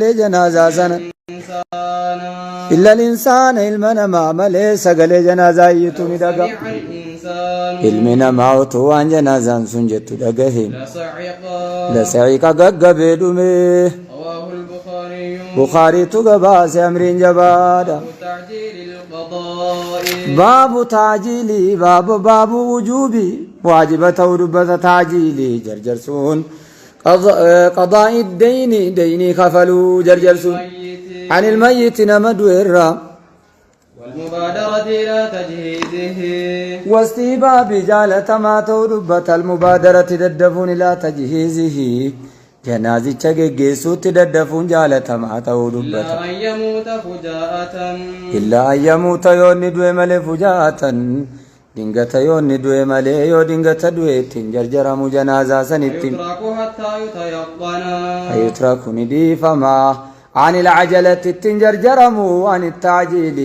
جنازة سنة إلا الإنسان إلمنا ما ملي سقل جنازة يتوني دقا إلمنا موت وان جنازة سنجت دقهم لسعيق قق بيدومي بخاري تقباس أمرين جبادا باب تعجيلي باب وجوبي واجبة وربة تعجيلي جرجرسون قضاء الدين ديني خفلوا جرجرسون عن الميت نمد الرا والمبادرة إلى تجهيزه واستيباب جالة ما توربة المبادرة تدفون إلى تجهيزه جنازي تجهيزه تدفون جالة ما توربة إلا أن يموت فجاءة إلا أن يموت يون ندوي ملي فجاءة دينغة يون ندوي ملي يو دينغة دوي تنجرجر مجنازة سنتين يترك حتى يتيقن يترك ندي فما عن العجلة تنجرجرمو عن التعجيل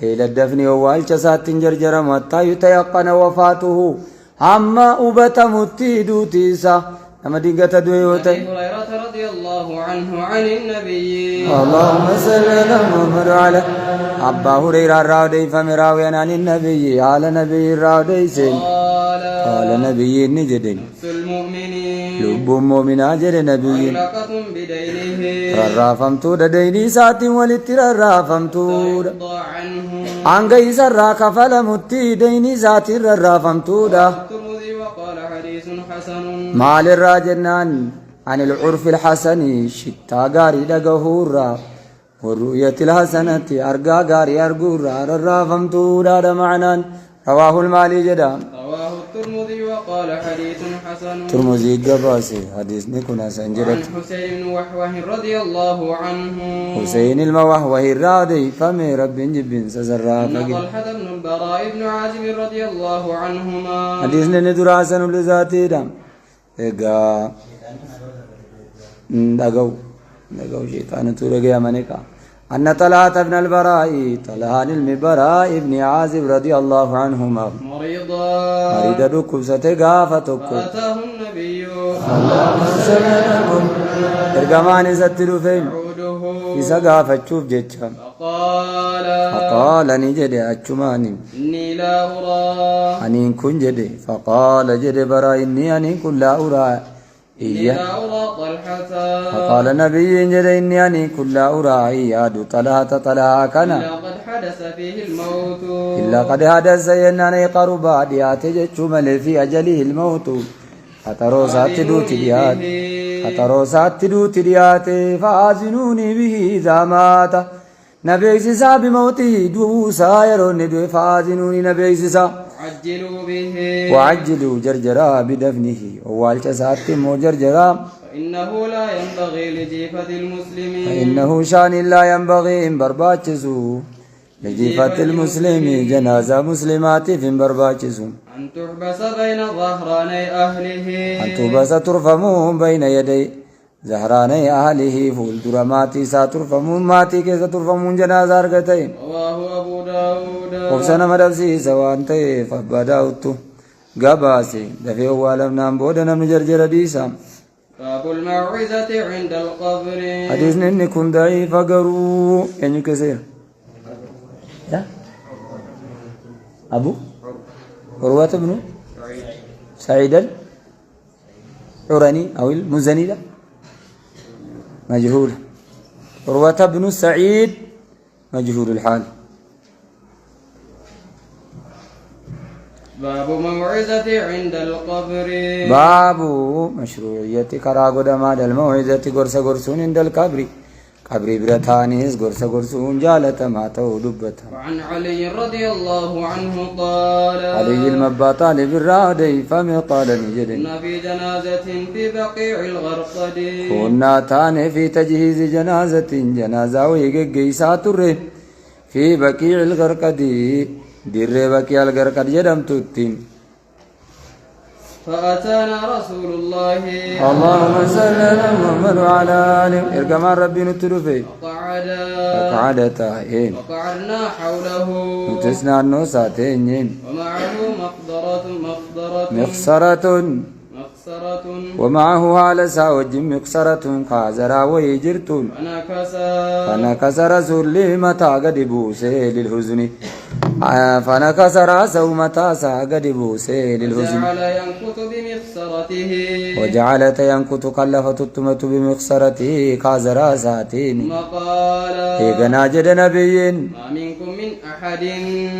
إلى الدفن والجسات تنجرجرمو حتى يتيقن وفاته أما أبت متيدو تيسا أما دينغة دويوتي أبي هريرة رضي الله عنه عن النبي اللهم صل على محمد وعلى أبا هريرة الراودي فمراويا عن النبي على نبي الراودي سين قال نبي نجدين المؤمنين لب مؤمن أجر نبي علاقة بدينه رافمتو ديني ساتي ولتر رافمتو يرضى عنه عن قيس الراكفل متي ديني ساتي رافمتو دا الترمذي وقال حديث حسن مال الراجنان عن العرف الحسن شتا غاري دغهورا والرؤية الحسنة أرقا غاري أرقورا رافمتو دا معنان رواه المالي جدا رواه الترمذي وقال حديث حسن ترمذي قباسي حديث نكونا سنجرت عن حسين بن وحوه رضي الله عنه حسين الموهوه الرادي فمي رب جبين سزرا أن فقه طلحة بن البراء بن عازب رضي الله عنهما حديث ندر حسن لذاتي دام إيقا دقو شيطان تورقيا منكا أن طلحة بن البراء طلحة المبراء ابن عازب رضي الله عنهما مريضا مريد دكو ستقافتك فأتاه النبي اللهم صل على محمد إرقمان ستلو فين يعوده إسا قافتشوف جيتشا فقال نجد أجماني إني لا أرى أنين كن جدي فقال جد برا إني أنين كن لا أرى إني لا أرى طلحة فقال نبي جد إني أنين كن لا أرى إياد طلحة كنا إلا قد حدث فيه الموت إلا قد حدث يناني قربا ديات جتشو ملي في أجله الموت خطروسات دوت ديات فآزنوني به إذا مات نبيسسا بموته دوسا يرون دو فآزنوني نبيسسا عجلوا به وعجلوا جرجرا بدفنه والجسات مو جرجرا فإنه لا ينبغي لجيفة المسلمين فإنه شان لا ينبغي إن برباچسو لجيفة المسلم جنازة مسلمات في برباچسو أن تحبس بين ظهراني أهله أن تبس ترفمون بين يدي زهراني أهله فول درماتي ساترفمون ماتي كيسا ترفمون جنازة أرغتين رواه أبو داود وفسنا مدفسي سوانتي فبداوتو قباسي دفي أولم نام بودنا مجرجر ديسا باب الموعظة عند القبر حديث إني كن ضعيف قروا يعني كثير لا أبو عروة بن سعيد العراني أو المزني لا مجهول عروة بن سعيد مجهول الحال باب موعظة عند القبر باب مشروعية كراغو دماد الموعظة قرصون عند القبر قبري برتانيس قرصون جالة ما تودبتا وعن علي رضي الله عنه قال علي المباطال بالرادي فمي قال نجد كنا في جنازة في بقيع الغرقد كنا تاني في تجهيز جنازة ويقيسات في بقيع الغرقد در بقيع الغرقد جدمت التين فأتانا رسول الله اللهم صل على محمد وعلى آله إرجما ربي نتلفي فقعدتا وقعدنا حوله نتسنى النوساتين ومعه مخصرة مقصرة ومعه هالسا وجم مقصرة كازرا ويجرتون فنكس رسول متى قد بوسي للحزن فنكس راسه متى قد بوسي للحزن وجعل ينكت بمقصرته وجعل ينكت كلفت التمة بمقصرته كازرا ساتين قال إيقنا جد نبيين ما منكم من أحد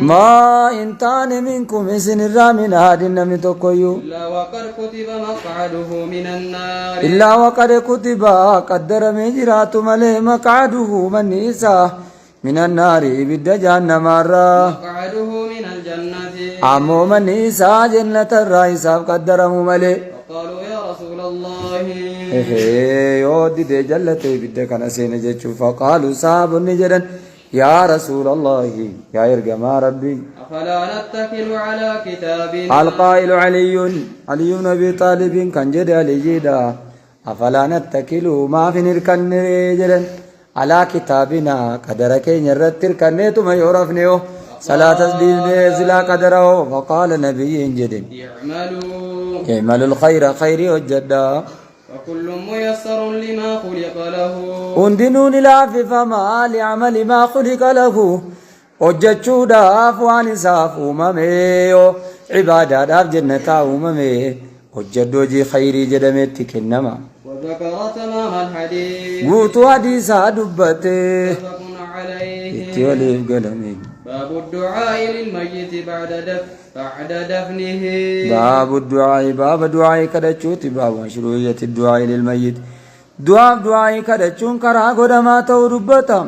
ما إنتان منكم إسن الرامن هاد النمي تقويو إلا وقد كتب مقعده من النار إلا وقد كتب قدر مجرات ملي مقعده من إيسا من النار بد جهنم مقعده من الجنة عمو من إيسا جنة الرئيس قدر ملي قالوا يا رسول الله يودي دي جلتي بد كان سينجتشو فقالوا صاحب النجرا يا رسول الله يا إرقم ربي أفلا نتكل على كتابنا القائل علي بن أبي طالب كان جد علي جدا أفلا نتكل ما في نركن جدا على كتابنا قدرك نرتر كنيت ما يعرفنيه صلاة تسبيل بزلا قدره فقال نبي جد اعملوا الخير خيري وجدا وكل ميسر لما خلق له هندنون لاف فما لعمل ما خلق له hojjechuudhaaf waan isaaf uumameeyo cibaadaadhaaf jannataa uumamee hojjedhu hojii khayrii jedhametti kennama وذكر تمام الحديث guutuu hadiisaa dubbate متفق عليه itti waliif galame باب الدعاء للميت بعد دفنه باب الدعاء باب دعاء kadhachuuti باب مشروعية الدعاء للميت دعاء kadhachuun karaa godhamaa ta'uu dubbata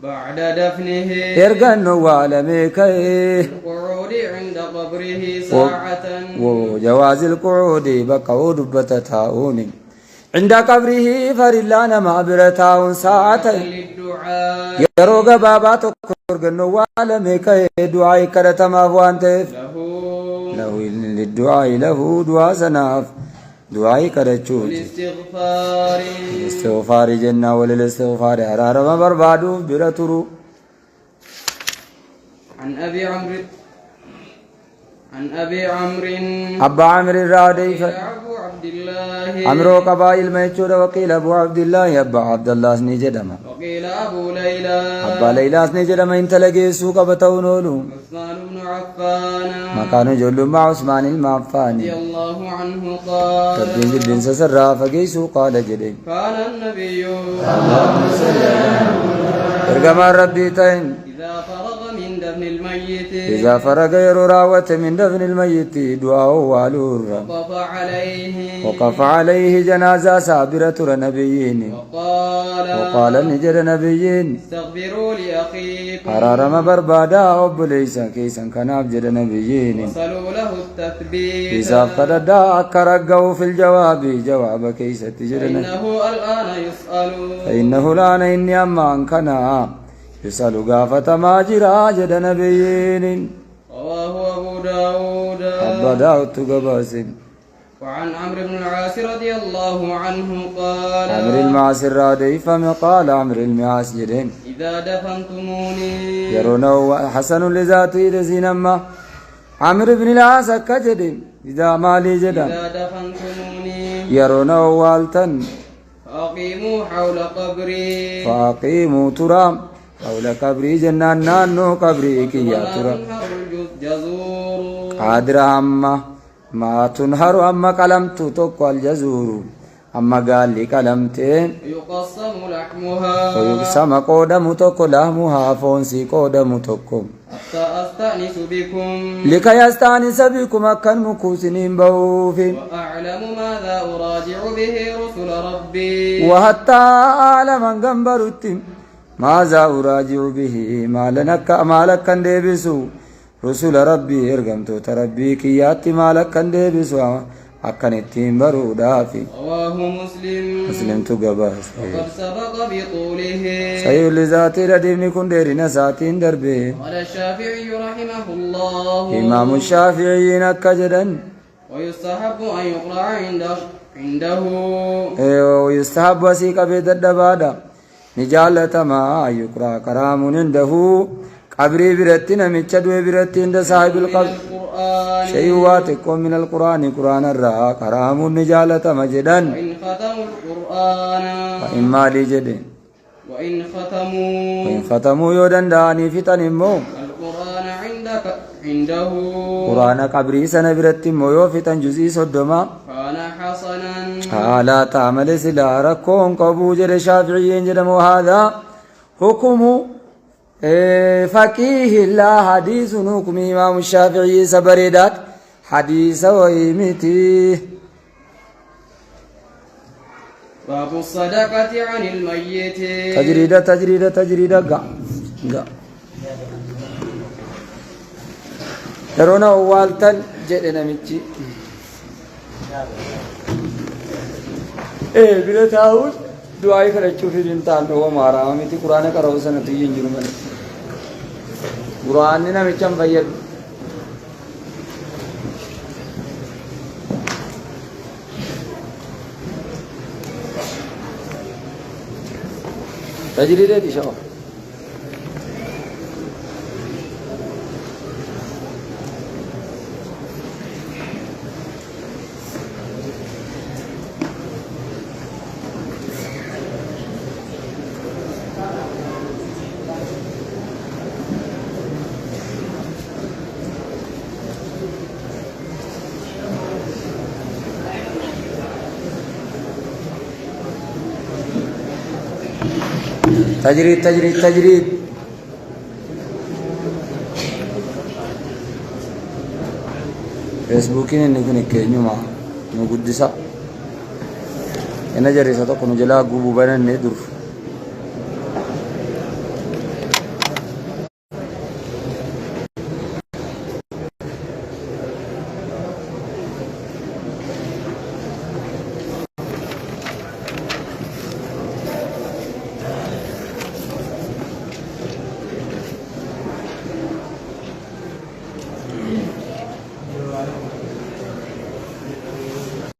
بعد دفنه ergan owwaalamee ka'ee القعود عند قبره ساعة وجواز القعود بقعوا دبة تاؤون عند قبره فرلا نما برتاؤون ساعة للدعاء يروق بابات كرغن owwaalamee ka'ee دعاء kadhatamaaf waan ta'eef له للدعاء له دعاء سناف دعاء kadhachuuti استغفار جنة وللاستغفار حرارة بربادو برترو عن أبي عمرو أبا عمرو الراديف أبو عبد الله عمرو قبائل ميتشور وقيل أبو عبد الله أبا عبد الله سنجدما وقيل أبو ليلى أبا ليلى سنجدما انت لقي سوق بتونولو عثمان بن عفان ما كانوا جلوا مع عثمان المعفاني رضي الله عنه قال تبين جبين سسرا فقيسو قال جدي كان النبي ارقما ربي تين إذا فرغ من دفن الميت إذا فرق يراوة من دفن الميت دعاء والور وقف عليه جنازة سابرة نبيين وقال نجر نبيين استغفروا لأخيكم حرارم بربادا أب ليس كيسا كان أبجد نبيين وصلوا له التثبيت إذا فددا أكرقوا في الجواب جواب كيسا تجرنا فإنه الآن إني أما أنكنا يسأل قافة ما جرى جد نبيين رواه أبو داود أبا داود قباسم وعن عمرو بن العاص رضي الله عنه قال عمرو المعاص الرادي فما قال عمرو المعاص جدين إذا دفنتموني يرونه حسن لذاته لزينما عمرو بن العاص كجدين إذا مالي جدا إذا دفنتموني يرونه والتن فأقيموا حول قبري فأقيموا ترام حول قبري جنان نانو قبري كيا ترام جزور قادر أما ما تنهر أما قلمت تقوى الجزور أما قال لي قلمتين يقسم لحمها ويقسم قودم تقو لحمها فونسي قودم تقو حتى أستأنس بكم لكي يستانس بكم أكن مكوسنين بوفين وأعلم ماذا أراجع به رسل ربي وحتى أعلم أن قنبرتم ماذا أراجع به ما لك ديبسو رسول ربي ارغمتو تربي كياتي ما لك ديبسو أكن التيم برو دافي رواه مسلم تقباس وقد سبق بطوله سيد لذاتي رديبن كن ديرنا ساتين دربي قال الشافعي رحمه الله إمام الشافعي نكجدا ويستحب أن يقرأ عنده ويستحب وسيق بيد الدبادة نجالة ما يقرأ كرام عنده قبري برتنا مجدو برتين صاحب القبر القرآن شيء واتكم من القرآن قرآن الرا كرام النجالة مجدا وإن ختموا القرآن فإما لي جدين وإن وإن ختموا ختموا يودن داني فتن مو القرآن عنده قرآن قبري سنبرت مو فتن جزئي صدما كان حسنا حالا تعمل سلا ركون قبو جل شافعيين جدمو هذا حكم فقيه الله حديث حكم إمام الشافعي سبريدات حديث ويمتي باب الصدقة عن الميت تجريدة قا يرونا والتن جدنا ميتي بلا تاول دعاء كرچو في جنتان هو مارا ميتي قرآن كراو سنتي ينجرو من قرآن نا ميچم بيل تجريدة دي شو تجريد فيسبوكين إني كن كينيوما نقدسا إن جري ستكون جلا غوبو بنا ندور